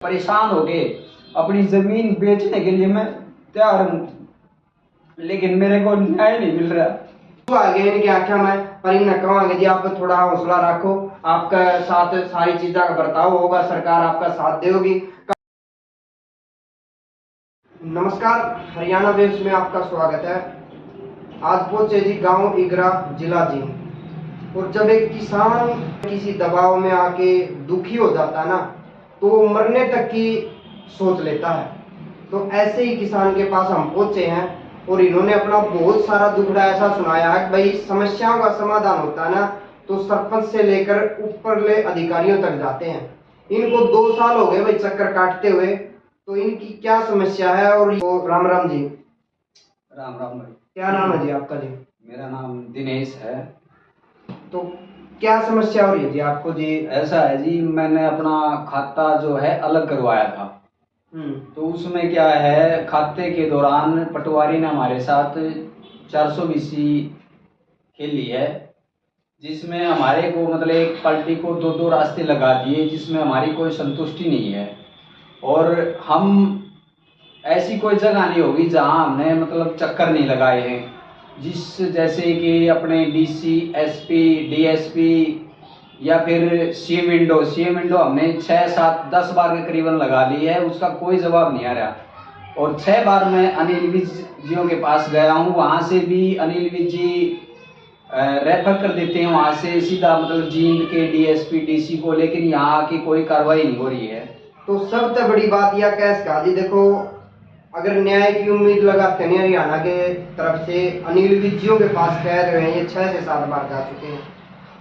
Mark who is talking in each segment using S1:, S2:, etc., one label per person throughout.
S1: परेशान हो गए, अपनी जमीन बेचने के लिए मैं तैयार हूँ, लेकिन मेरे को न्याय नहीं मिल रहा।
S2: तो आगे इनकी आख्या में पर इन कहांगे जी आप थोड़ा हौसला रखो, आपका साथ सारी चीजों का बर्ताव होगा, सरकार आपका साथ देगी। नमस्कार, हरियाणा वेव्स में आपका स्वागत है। आज पहुंचे जी गांव इगरा, जिला जींद। और जब एक किसान किसी दबाव में आके दुखी हो जाता ना, तो वो मरने तक की सोच लेता है। तो ऐसे ही किसान के पास हम पहुंचे हैं और इन्होंने अपना बहुत सारा दुखड़ा ऐसा सुनाया है कि भाई समस्याओं का समाधान होता है ना, तो सरपंच से लेकर ऊपरले अधिकारियों तक जाते हैं। इनको 2 साल हो गए भाई चक्कर काटते हुए। तो इनकी क्या समस्या है? और राम राम जी।
S1: राम राम भाई।
S2: क्या नाम है जी आपका जी?
S1: मेरा नाम दिनेश है।
S2: तो क्या समस्या हो रही है जी आपको जी?
S1: ऐसा है जी, मैंने अपना खाता जो है अलग करवाया था। तो उसमें क्या है, खाते के दौरान पटवारी ने हमारे साथ 420 खेली है, जिसमें हमारे को मतलब एक पार्टी को 2 रास्ते लगा दिए, जिसमें हमारी कोई संतुष्टि नहीं है। और हम ऐसी कोई जगह नहीं होगी जहां हमने मतलब चक्कर नहीं लगाए हैं, जैसे कि अपने डीसी, एसपी, डीएसपी या फिर सीएम विंडो हमने 6, 7, 10 बार के करीबन लगा ली है, उसका कोई जवाब नहीं आ रहा। और 6 बार मैं अनिल विज जियों के पास गया हूँ, वहाँ से भी अनिल विज जी रेफर कर देते हैं वहाँ से सीधा मतलब जींद के डीएसपी, डीसी को, लेकिन यहाँ की कोई कार्रवाई नहीं हो रही है।
S2: तो सबसे बड़ी बात यह कैस का जी, देखो अगर न्याय की उम्मीद लगाते हैं हरियाणा के तरफ से, अनिल विजियों के पास कह रहे हैं ये 6 से 7 बार जा चुके हैं।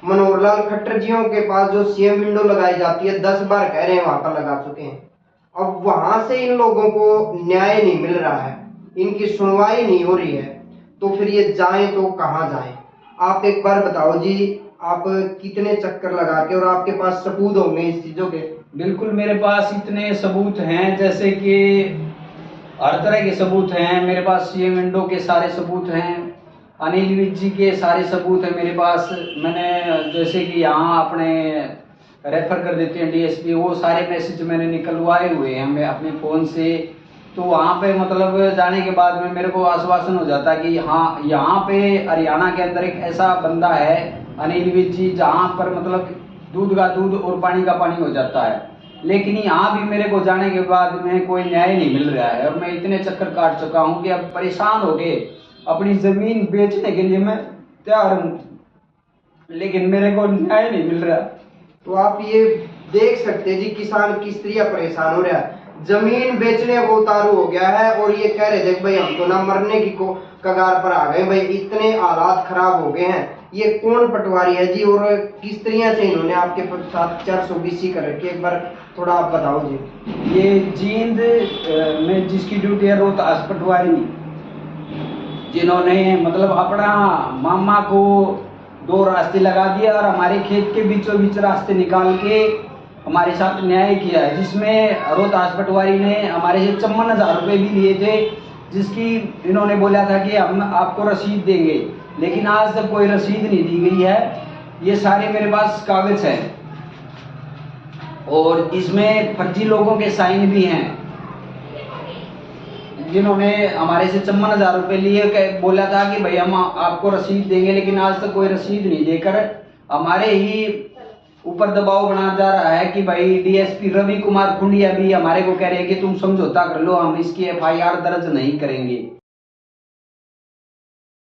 S2: मनोहर लाल खट्टर जियों के पास जो सीएम विंडो लगाई जाती है 10 बार कह रहे हैं, वहां पर लगा चुके हैं। अब वहां से इन लोगों को न्याय नहीं मिल रहा है, इनकी सुनवाई नहीं हो रही है, तो फिर ये जाएं तो कहाँ जाएं? आप एक बार बताओ जी, आप कितने चक्कर लगा के, और आपके पास सबूत होंगे इस चीजों के?
S1: बिल्कुल, मेरे पास इतने सबूत हैं, जैसे कि हर तरह के सबूत हैं मेरे पास। सीएम विंडो के सारे सबूत हैं, अनिल विज जी के सारे सबूत हैं मेरे पास। मैंने जैसे कि यहाँ अपने रेफर कर देते हैं डीएसपी, वो सारे मैसेज मैंने निकलवाए हुए हैं मैं अपने फ़ोन से। तो वहाँ पे मतलब जाने के बाद में मेरे को आश्वासन हो जाता है कि हाँ, यहाँ पे हरियाणा के अंदर एक ऐसा बंदा है अनिल विज जी, जहाँ पर मतलब दूध का दूध और पानी का पानी हो जाता है। लेकिन यहाँ भी मेरे को जाने के बाद में कोई न्याय नहीं मिल रहा है, और मैं इतने चक्कर काट चुका हूँ कि अब परेशान हो गए, अपनी जमीन बेचने के लिए मैं तैयार हूँ, लेकिन मेरे को न्याय नहीं मिल रहा।
S2: तो आप ये देख सकते हैं जी, किसान किस तरह परेशान हो रहा है, जमीन बेचने को उतारू हो गया है। और ये कह रहे थे भाई हम तो ना मरने की कगार पर आ गए भाई, इतने हालात खराब हो गए हैं। ये कौन पटवारी है जी, और किस तरह से इन्होंने आपके साथ 420 कर रखी है? एक बार थोड़ा आप बताओ जी।
S1: ये जींद में जिसकी ड्यूटी है रोहतास पटवारी, जिन्होंने मतलब अपना मामा को 2 रास्ते लगा दिया और हमारे खेत के बीचों बीच रास्ते निकाल के हमारे साथ न्याय किया है, जिसमें रोहतास पटवारी ने हमारे से 54,000 रुपये भी लिए थे, जिसकी इन्होंने बोला था कि हम आपको रसीद देंगे, लेकिन आज तक कोई रसीद नहीं दी गई है। ये सारे मेरे पास कागज हैं और इसमें फर्जी लोगों के साइन भी हैं, जिन्होंने हमारे से 54,000 रुपये लिए, बोला था कि भाई हम आपको रसीद देंगे, लेकिन आज तक कोई रसीद नहीं देकर हमारे ही ऊपर दबाव बना जा रहा है कि भाई डीएसपी रवि कुमार खुंडिया भी हमारे को कह रहे हैं कि तुम समझौता कर लो, हम इसकी एफआईआर दर्ज नहीं करेंगे।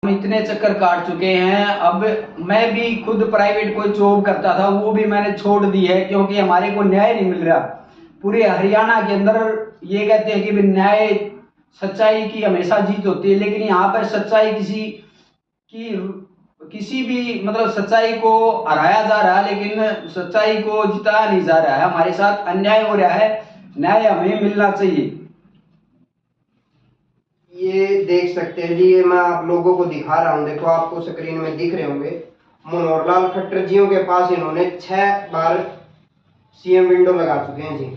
S1: हम इतने चक्कर काट चुके हैं। अब मैं भी खुद प्राइवेट कोई जॉब करता था, वो भी मैंने छोड़ दी है, क्योंकि हमारे को न्याय नहीं मिल रहा। पूरे हरियाणा के अंदर ये कहते हैं कि न्याय, सच्चाई की हमेशा जीत होती है, लेकिन यहाँ पर सच्चाई किसी भी मतलब सच्चाई को हराया जा रहा है, लेकिन सच्चाई को जिताया नहीं जा रहा है। हमारे साथ अन्याय हो रहा है, न्याय हमें मिलना चाहिए।
S2: ये देख सकते हैं जी, ये मैं आप लोगों को दिखा रहा हूँ, देखो आपको स्क्रीन में दिख रहे होंगे। मनोहर लाल खट्टर जियों के पास इन्होंने 6 बार सीएम विंडो लगा चुके हैं जी।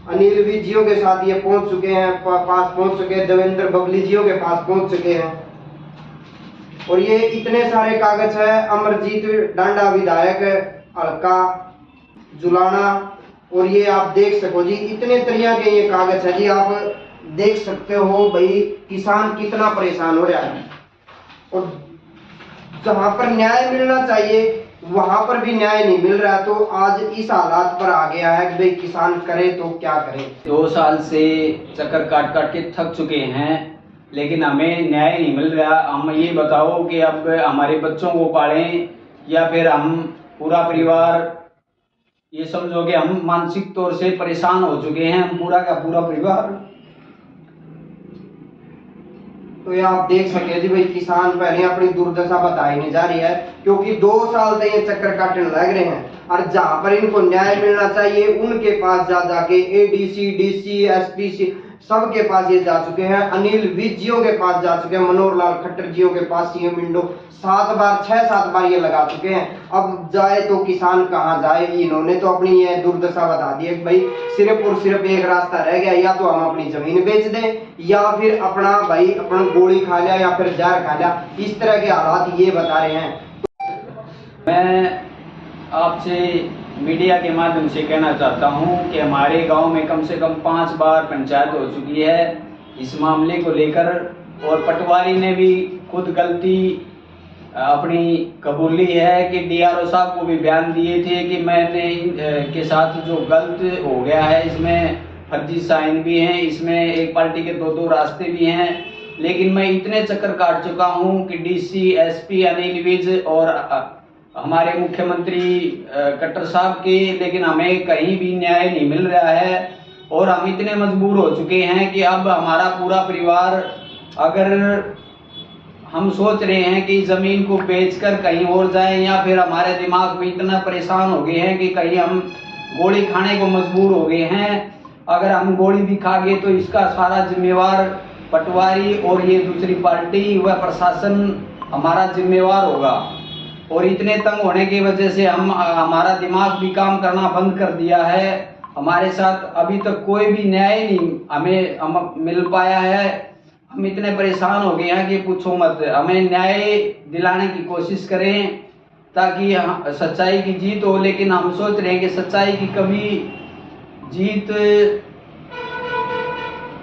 S2: अनिल विज जियों के साथ ये पहुंच चुके हैं, पास पहुंच चुके हैं। देवेंद्र बबली जियों के पास पहुंच चुके हैं। और ये इतने सारे कागज है। अमरजीत डांडा विधायक हल्का जुलाना, और ये आप देख सको जी, इतने तरह के ये कागज है जी, आप देख सकते हो भाई किसान कितना परेशान हो रहा है। और जहां पर न्याय मिलना चाहिए वहां पर भी न्याय नहीं मिल रहा, तो आज इस हालात पर आ गया है कि भाई किसान करे तो क्या करे।
S1: 2 साल से चक्कर काट काट के थक चुके हैं, लेकिन हमें न्याय नहीं मिल रहा। हम ये बताओ कि अब हमारे बच्चों को पालें या फिर हम पूरा परिवार, ये समझो कि हम मानसिक तौर से परेशान हो चुके हैं, हम पूरा का पूरा परिवार।
S2: तो ये आप देख सके जी भाई किसान पहले अपनी दुर्दशा बताई नहीं जा रही है, क्योंकि 2 साल से ये चक्कर काटने लग रहे हैं, और जहां पर इनको न्याय मिलना चाहिए उनके पास जा जाके एडीसी, डीसी, एसपी सबके पास ये जा चुके हैं, अनिल विज जियों के पास जा चुके हैं, मनोहर लाल खट्टर जियों के पास, सीएम विंडो 6-7 बार ये लगा चुके हैं। अब जाए तो किसान कहाँ जाए। इन्होंने तो अपनी ये दुर्दशा बता दी है कि भाई सिर्फ और सिर्फ एक रास्ता रह गया, या तो हम अपनी जमीन बेच दें या फिर अपना गोली खा लिया या फिर जहर खा लिया। इस तरह के हालात ये बता रहे हैं।
S1: मैं आपसे मीडिया के माध्यम से कहना चाहता हूं कि हमारे गांव में कम से कम 5 बार पंचायत हो चुकी है इस मामले को लेकर, और पटवारी ने भी खुद गलती अपनी कबूली है कि डीआरओ साहब को भी बयान दिए थे कि मैंने के साथ जो गलत हो गया है, इसमें फर्जी साइन भी हैं, इसमें एक पार्टी के 2-2 रास्ते भी हैं। लेकिन मैं इतने चक्कर काट चुका हूं कि डीसी, एसपी अनिल विज और हमारे मुख्यमंत्री खट्टर साहब के, लेकिन हमें कहीं भी न्याय नहीं मिल रहा है। और हम इतने मजबूर हो चुके हैं कि अब हमारा पूरा परिवार, अगर हम सोच रहे हैं कि जमीन को बेचकर कहीं और जाएं, या फिर हमारे दिमाग में इतना परेशान हो गए हैं कि कहीं हम गोली खाने को मजबूर हो गए हैं। अगर हम गोली भी खा गए तो इसका सारा जिम्मेवार पटवारी और ये दूसरी पार्टी व प्रशासन हमारा जिम्मेवार होगा। और इतने तंग होने की वजह से हमारा दिमाग भी काम करना बंद कर दिया है। हमारे साथ अभी तक कोई भी न्याय नहीं हमें मिल पाया है। हम इतने परेशान हो गए हैं कि पूछो मत। हमें न्याय दिलाने की कोशिश करें ताकि सच्चाई की जीत हो, लेकिन हम सोच रहे हैं कि सच्चाई की कभी जीत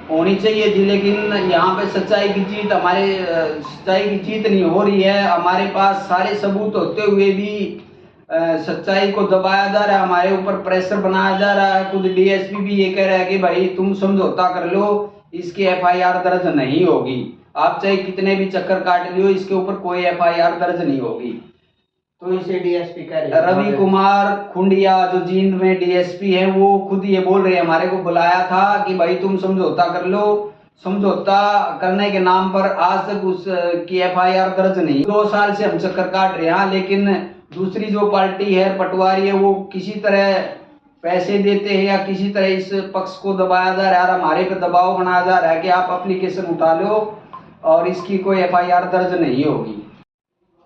S1: होनी चाहिए जी, लेकिन यहाँ पे सच्चाई की जीत नहीं हो रही है। हमारे पास सारे सबूत होते हुए भी सच्चाई को दबाया जा रहा है, हमारे ऊपर प्रेशर बनाया जा रहा है। खुद डीएसपी भी ये कह रहा है कि भाई तुम समझौता कर लो, इसकी एफआईआर दर्ज नहीं होगी। आप चाहे कितने भी चक्कर काट लियो, इसके ऊपर कोई एफआईआर दर्ज नहीं होगी।
S2: तो इसे डीएसपी कह रहे हैं
S1: रवि कुमार खुंडिया जो जींद में डीएसपी है, वो खुद ये बोल रहे हैं, हमारे को बुलाया था कि भाई तुम समझौता कर लो। समझौता करने के नाम पर आज तक उसकी एफआईआर दर्ज नहीं। 2 साल से हम चक्कर काट रहे हैं, लेकिन दूसरी जो पार्टी है, पटवारी है, वो किसी तरह पैसे देते हैं या किसी तरह इस पक्ष को दबाया जा रहा है, हमारे पे दबाव बनाया जा रहा है कि आप एप्लीकेशन उठा लो और इसकी कोई एफआईआर दर्ज नहीं होगी।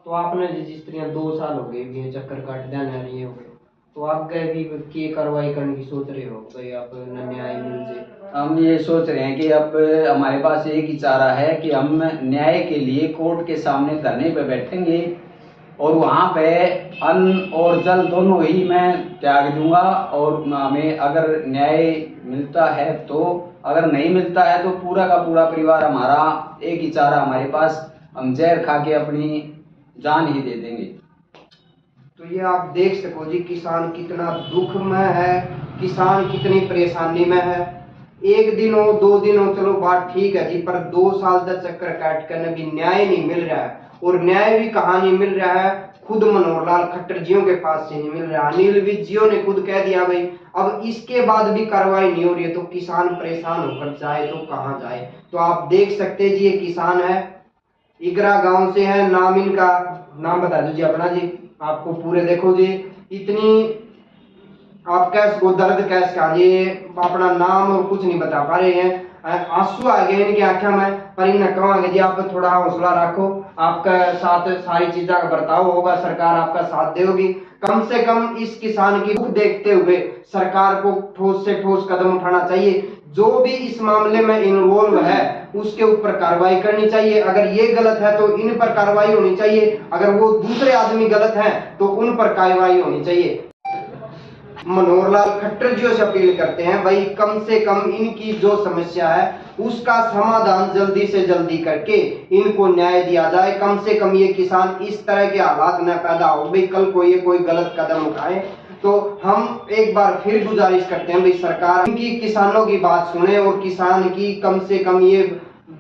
S2: तो आपने जिस तरह 2 साल हो गए ये चक्कर काट देना नहीं हो गए, तो आप गए भी की कार्रवाई करने की सोच रहे हो भाई आप न्याय मिल जाए?
S1: हम ये सोच रहे हैं कि अब हमारे पास एक ही चारा है कि हम न्याय के लिए कोर्ट के सामने धरने पे बैठेंगे, और वहाँ पे अन्न और जल दोनों ही मैं त्याग दूंगा। और हमें अगर न्याय मिलता है तो, अगर नहीं मिलता है तो पूरा का पूरा परिवार हमारा, एक ही चारा हमारे पास, हम जहर खा के अपनी जान ही दे देंगे।
S2: तो ये आप देख सको जी किसान कितना दुख में है, किसान कितनी परेशानी में है। 1 दिन हो 2 दिन हो चलो बात ठीक है जी, पर 2 साल तक चक्कर काट कर भी न्याय नहीं मिल रहा है। और न्याय भी कहाँ नहीं मिल रहा है, खुद मनोहर लाल खट्टर जियों के पास से नहीं मिल रहा। अनिल विज जियो ने खुद कह दिया भाई अब इसके बाद भी कार्रवाई नहीं हो रही है, तो किसान परेशान होकर जाए तो कहाँ जाए। तो आप देख सकते जी ये किसान है, इगरा गांव से है, नाम इनका, नाम बता दीजिए अपना जी, आपको पूरे देखो जी, इतनी आप कैस को दर्द कैस का जी, अपना नाम और कुछ नहीं बता पा रहे हैं। आंसू आ गए इनकी आंखों में, पर इन्हें कहेंगे जी आप थोड़ा हौसला रखो, आपका साथ सारी चीजों का बर्ताव होगा, सरकार आपका साथ देगी। कम से कम इस किसान की दुख देखते हुए सरकार को ठोस से ठोस कदम उठाना चाहिए। जो भी इस मामले में इन्वॉल्व है उसके ऊपर कार्रवाई करनी चाहिए। अगर ये गलत है तो इन पर कार्रवाई होनी चाहिए, अगर वो दूसरे आदमी गलत हैं तो उन पर कार्रवाई होनी चाहिए। मनोहर लाल खट्टर जी से अपील करते हैं भाई कम से कम इनकी जो समस्या है उसका समाधान जल्दी से जल्दी करके इनको न्याय दिया जाए। कम से कम ये किसान इस तरह के हालात न पैदा हो भाई कल को ये कोई गलत कदम उठाए। तो हम एक बार फिर गुजारिश करते हैं भाई सरकार इनकी किसानों की बात सुने और किसान की कम से कम ये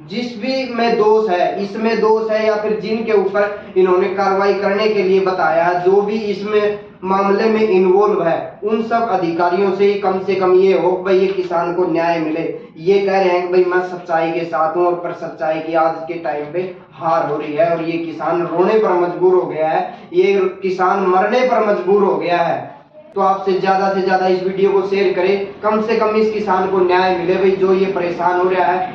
S2: जिस भी में दोष है इसमें दोष है या फिर जिनके ऊपर इन्होंने कार्रवाई करने के लिए बताया है जो भी इसमें मामले में इन्वॉल्व है उन सब अधिकारियों से ही कम से कम ये हो भाई ये किसान को न्याय मिले। ये कह रहे हैं कि भाई मैं सच्चाई के साथ हूँ और पर सच्चाई की आज के टाइम पे हार हो रही है और ये किसान रोने पर मजबूर हो गया है, ये किसान मरने पर मजबूर हो गया है। तो आपसे ज्यादा से ज्यादा इस वीडियो को शेयर करें, कम से कम इस किसान को न्याय मिले भाई जो ये परेशान हो रहा है।